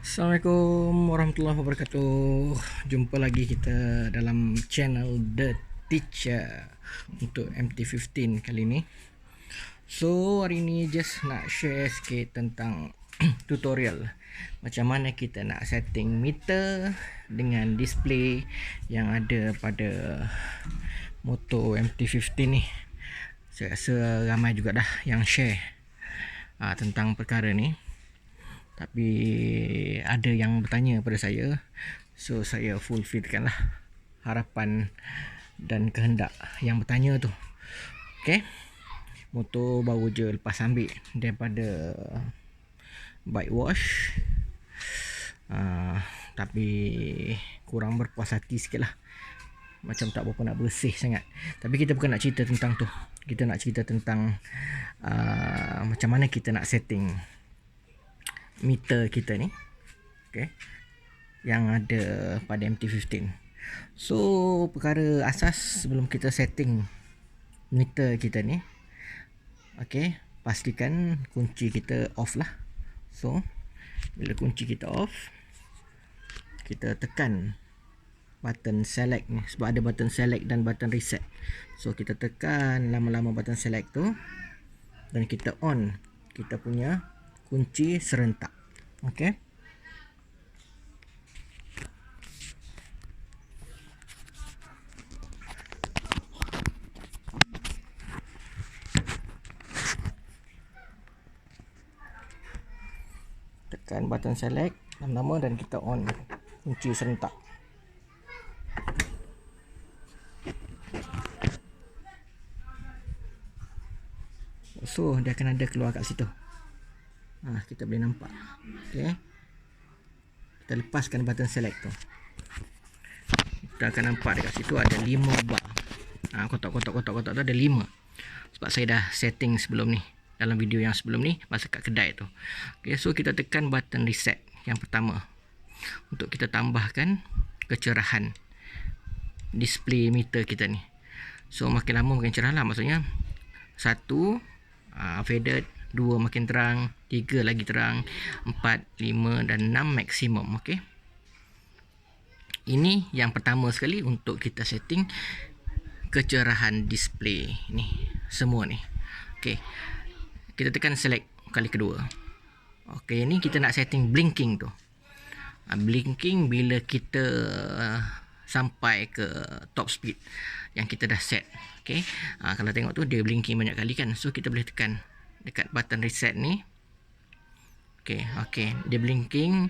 Assalamualaikum warahmatullahi wabarakatuh. Jumpa lagi kita dalam channel The Teacher untuk MT15 kali ini. So hari ini just nak share sikit tentang tutorial macam mana kita nak setting meter dengan display yang ada pada motor MT15 ni. Saya rasa ramai juga dah yang share tentang perkara ni. Tapi ada yang bertanya pada saya, so saya fulfillkan lah harapan dan kehendak yang bertanya tu. Okay, motor baru je lepas ambil daripada bike wash, tapi kurang berpuas hati sikit lah, macam tak berapa nak bersih sangat. Tapi kita bukan nak cerita tentang tu, kita nak cerita tentang macam mana kita nak setting meter kita ni, okay, yang ada pada MT15. So perkara asas sebelum kita setting meter kita ni, okay, pastikan kunci kita off lah. So bila kunci kita off, kita tekan button select ni, sebab ada button select dan button reset. So kita tekan lama-lama button select tu dan kita on kita punya kunci serentak. Okey. Tekan button select lama-lama dan kita on kunci serentak. So dia akan ada keluar kat situ. Kita boleh nampak. Okey. Kita lepaskan button select tu. Kita akan nampak dekat situ ada 5 bar. Kotak-kotak tu ada 5. Sebab saya dah setting sebelum ni, dalam video yang sebelum ni, masa kat kedai tu. Okey, so kita tekan button reset yang pertama untuk kita tambahkan kecerahan display meter kita ni. So makin lama makin cerah lah, maksudnya 1 faded, 2 makin terang, 3 lagi terang, 4, 5 dan 6 maksimum. Okey. Ini yang pertama sekali untuk kita setting kecerahan display ni, semua ni. Okey. Kita tekan select kali kedua. Okey, ni kita nak setting blinking tu. Blinking bila kita sampai ke top speed yang kita dah set. Okey. Kalau tengok tu dia blinking banyak kali kan. So kita boleh tekan dekat button reset ni. Okey, dia blinking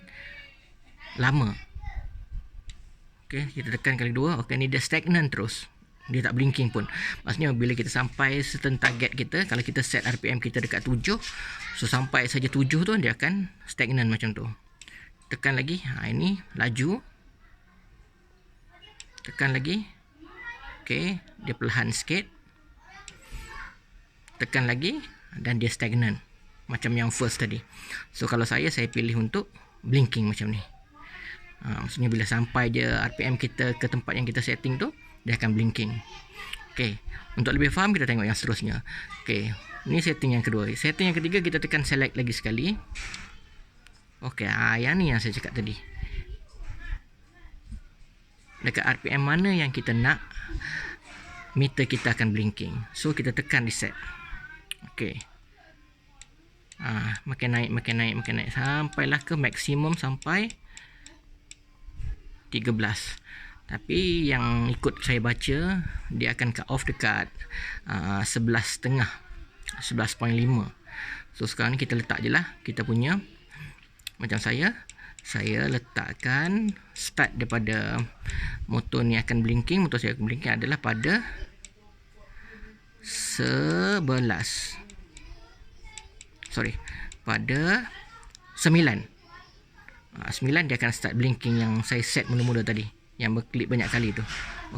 lama. Okey, kita tekan kali dua. Okey, ni dia stagnant terus. Dia tak blinking pun. Maksudnya bila kita sampai certain target kita, kalau kita set RPM kita dekat 7, so sampai saja 7 tu dia akan stagnant macam tu. Tekan lagi. Ini laju. Tekan lagi. Okey, dia perlahan sikit. Tekan lagi dan dia stagnant macam yang first tadi. So kalau saya pilih untuk blinking macam ni. Maksudnya bila sampai je RPM kita ke tempat yang kita setting tu, dia akan blinking. Okey, untuk lebih faham kita tengok yang seterusnya. Okey, ni setting yang kedua. Setting yang ketiga kita tekan select lagi sekali. Okey, yang ni yang saya cakap tadi. Dekat RPM mana yang kita nak meter kita akan blinking. So kita tekan reset. Okey. Makin naik sampailah ke maksimum sampai 13. Tapi yang ikut saya baca dia akan cut off dekat 11.5, 11.5. So sekarang ni kita letak je lah kita punya, macam saya letakkan start daripada motor ni akan blinking, motor saya akan blinking adalah pada 11. Pada 9. 9 dia akan start blinking yang saya set mula-mula tadi, yang berklip banyak kali tu.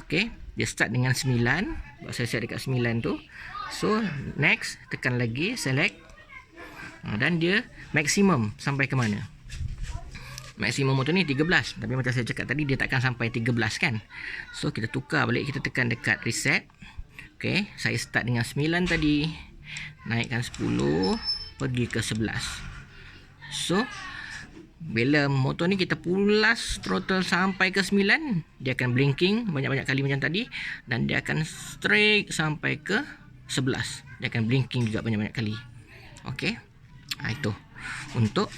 Okey, dia start dengan 9. Sebab saya set dekat 9 tu. So next, tekan lagi select. Dan dia maksimum sampai ke mana? Maksimum motor ni 13. Tapi macam saya cakap tadi, dia takkan sampai 13 kan. So kita tukar balik, kita tekan dekat reset. Okey, saya start dengan 9 tadi. Naikkan 10, pergi ke 11. So bila motor ni kita pulas throttle sampai ke 9, dia akan blinking banyak-banyak kali macam tadi, dan dia akan straight sampai ke 11. Dia akan blinking juga banyak-banyak kali. Okey. Itu untuk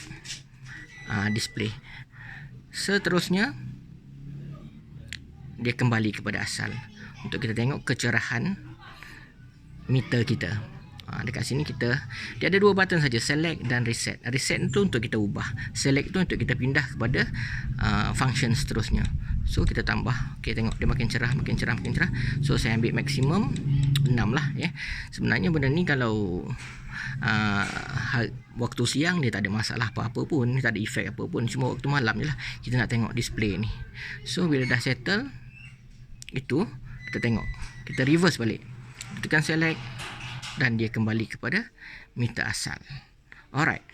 display. Seterusnya dia kembali kepada asal untuk kita tengok kecerahan meter kita. Dekat sini dia ada dua button saja, select dan reset. Reset itu untuk kita ubah, select itu untuk kita pindah kepada function seterusnya. So kita tambah, okey, tengok dia makin cerah, makin cerah, makin cerah. So saya ambil maksimum 6 lah ya. Sebenarnya benda ni kalau waktu siang dia tak ada masalah apa-apa pun, tak ada efek apa pun, cuma waktu malam je lah kita nak tengok display ni. So bila dah settle itu, kita tengok, kita reverse balik, tekan select dan dia kembali kepada meter asal. Alright,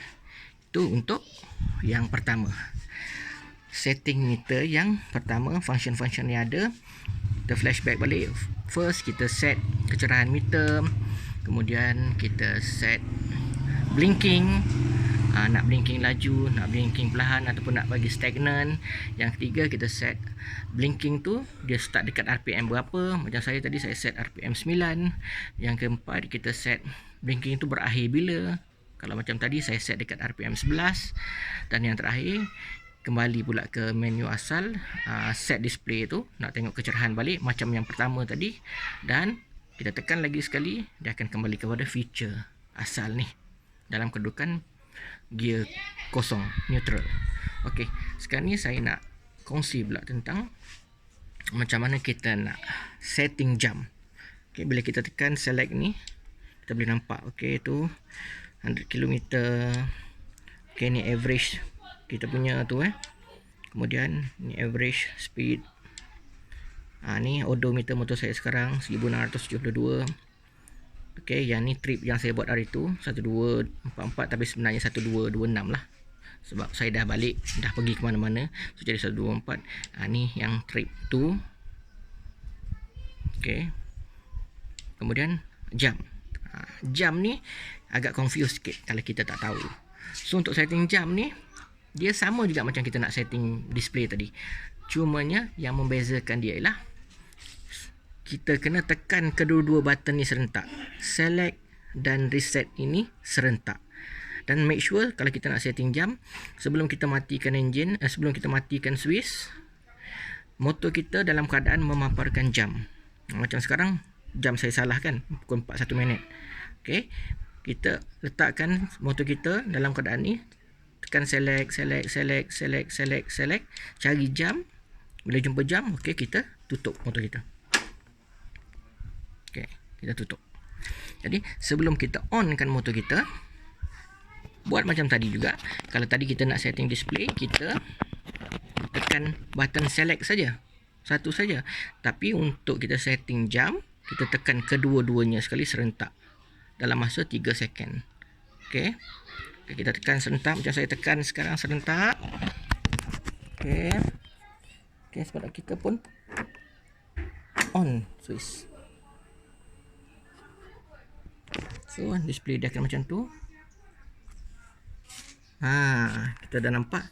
itu untuk yang pertama, setting meter yang pertama. Function-function yang ada, kita flashback balik. First kita set kecerahan meter, kemudian kita set blinking, nak blinking laju, nak blinking perlahan, ataupun nak bagi stagnan. Yang ketiga kita set blinking tu dia start dekat RPM berapa. Macam saya tadi saya set RPM 9. Yang keempat kita set blinking tu berakhir bila. Kalau macam tadi saya set dekat RPM 11. Dan yang terakhir kembali pula ke menu asal, set display tu, nak tengok kecerahan balik macam yang pertama tadi, dan kita tekan lagi sekali, dia akan kembali kepada feature asal ni dalam kedudukan gear kosong, neutral. Okey, sekarang ni saya nak kongsi pula tentang macam mana kita nak setting jam. Okey, bila kita tekan select ni, kita boleh nampak, okey, tu 100 km. Okey, ni average kita punya tu kemudian ni average speed. Ni odometer motor saya sekarang 1672. Okey, yang ni trip yang saya buat hari tu 1244, tapi sebenarnya 1226 lah, sebab saya dah balik, dah pergi ke mana-mana, so jadi 1224. Ni yang trip tu. Okey, kemudian jam. Jam ni agak confuse sikit kalau kita tak tahu. So untuk setting jam ni dia sama juga macam kita nak setting display tadi, cumanya yang membezakan dia ialah kita kena tekan kedua-dua button ni serentak. Select dan reset ini serentak. Dan make sure kalau kita nak setting jam, sebelum kita matikan enjin, sebelum kita matikan switch, motor kita dalam keadaan memaparkan jam. Macam sekarang jam saya salah kan, pukul 41 minit. Okey, kita letakkan motor kita dalam keadaan ni, tekan select, cari jam. Bila jumpa jam, okey, kita tutup motor kita. Okey, kita tutup. Jadi sebelum kita onkan motor kita, buat macam tadi juga. Kalau tadi kita nak setting display, kita tekan button select saja, satu saja. Tapi untuk kita setting jam, kita tekan kedua-duanya sekali serentak dalam masa 3 second. Okey, kita tekan serentak macam saya tekan sekarang serentak. Okey, sebab kita pun on switch. So display dia akan macam tu. Kita dah nampak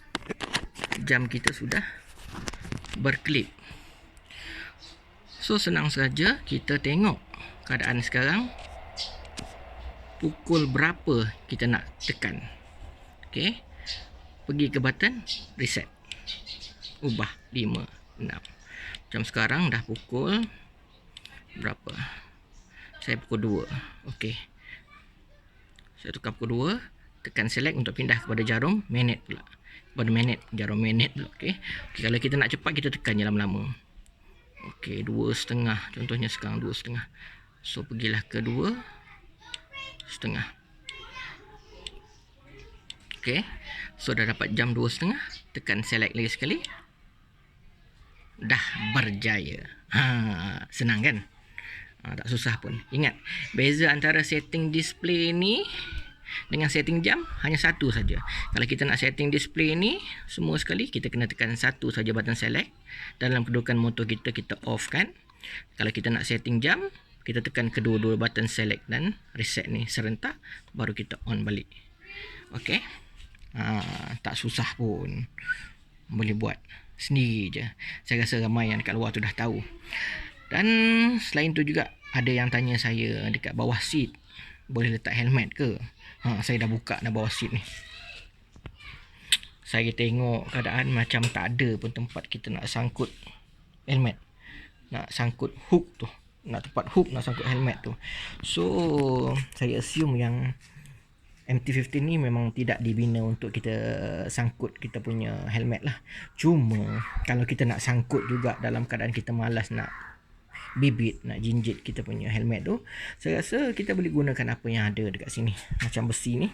jam kita sudah berkelip. So senang saja kita tengok keadaan sekarang, pukul berapa kita nak tekan. Okey, pergi ke button reset, ubah 5, 6. Macam sekarang dah pukul berapa? Saya pukul 2. Okey, saya tukar pukul 2, tekan select untuk pindah kepada jarum minit pula, kepada minit, jarum minit pula. Okey, kalau kita nak cepat kita tekan je lama-lama. Okey, 2.5 contohnya sekarang 2.5. So pergilah ke 2.5. Okey, so dah dapat jam 2.5, tekan select lagi sekali, dah berjaya. Senang kan? Tak susah pun. Ingat, beza antara setting display ni dengan setting jam hanya satu saja. Kalau kita nak setting display ni semua sekali, kita kena tekan satu saja button select. Dalam kedudukan motor kita, kita off kan. Kalau kita nak setting jam, kita tekan kedua-dua button select dan reset ni serentak, baru kita on balik. Okey, Tak susah pun, boleh buat sendiri je. Saya rasa ramai yang dekat luar tu dah tahu. Dan selain tu juga ada yang tanya saya dekat bawah seat boleh letak helmet ke. Saya dah buka dah bawah seat ni. Saya tengok keadaan macam tak ada pun tempat kita nak sangkut helmet, nak sangkut hook tu, nak tempat hook nak sangkut helmet tu. So saya assume yang MT-15 ni memang tidak dibina untuk kita sangkut kita punya helmet lah. Cuma kalau kita nak sangkut juga dalam keadaan kita malas nak bibit, nak jinjit kita punya helmet tu, saya rasa kita boleh gunakan apa yang ada dekat sini. Macam besi ni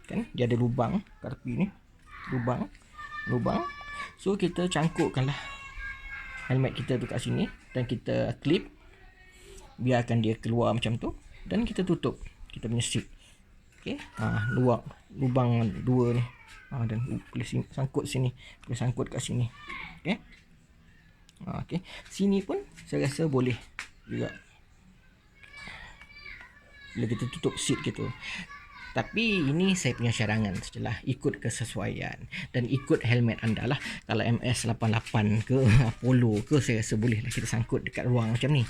kan, dia ada lubang kat tepi ni, lubang. So kita cangkukkanlah helmet kita tu kat sini dan kita clip, biarkan dia keluar macam tu dan kita tutup kita punya seat. Okey, lubang dua ni. Dan boleh sangkut sini, boleh sangkut kat sini. Okey. Okey, sini pun saya rasa boleh juga bila kita tutup seat kita. Tapi ini saya punya cadangan sajalah, ikut kesesuaian dan ikut helmet anda lah. Kalau MS88 ke Apollo ke, saya rasa boleh lah kita sangkut dekat ruang macam ni.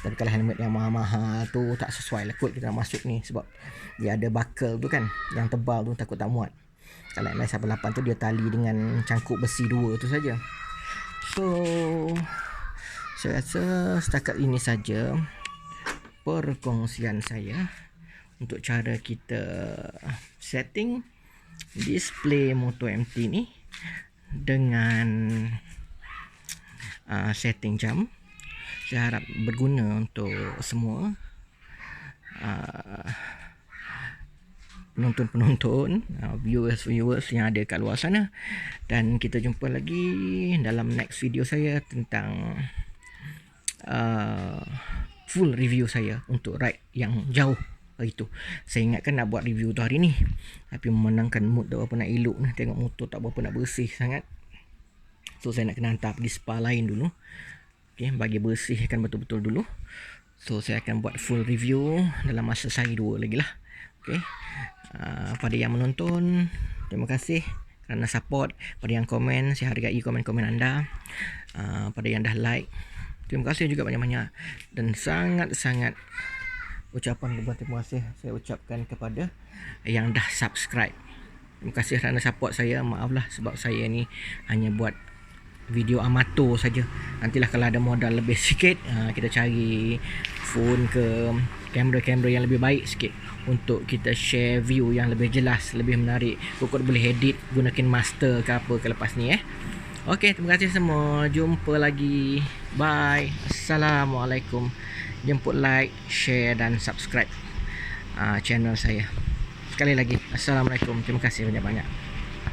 Tapi kalau helmet yang mahal-mahal tu tak sesuai lah kot kita nak masuk ni, sebab dia ada buckle tu kan, yang tebal tu, takut tak muat. Kalau MS88 tu dia tali dengan cangkuk besi dua tu saja. So saya rasa setakat ini saja perkongsian saya untuk cara kita setting display Moto MT ni dengan setting jam. Saya harap berguna untuk semua penonton-penonton, viewers yang ada kat luar sana. Dan kita jumpa lagi dalam next video saya tentang full review saya untuk ride yang jauh hari tu. Saya ingatkan nak buat review tu hari ni, tapi memenangkan mood tak berapa nak elok ni, tengok motor tak berapa nak bersih sangat. So saya nak kena hantar pergi spa lain dulu, bagi bersihkan betul-betul dulu. So saya akan buat full review dalam masa sehari dua lagi lah. Pada yang menonton, terima kasih kerana support. Pada yang komen, saya hargai komen-komen anda. Pada yang dah like, terima kasih juga banyak-banyak. Dan sangat-sangat ucapan terima kasih saya ucapkan kepada yang dah subscribe. Terima kasih kerana support saya. Maaflah sebab saya ni hanya buat video amatur saja. Nantilah kalau ada modal lebih sikit, kita cari phone ke kamera-kamera yang lebih baik sikit untuk kita share view yang lebih jelas, lebih menarik. Kukut boleh edit gunakan master ke apa ke lepas ni. Okey, terima kasih semua. Jumpa lagi. Bye. Assalamualaikum. Jemput like, share dan subscribe channel saya. Sekali lagi, Assalamualaikum. Terima kasih banyak-banyak.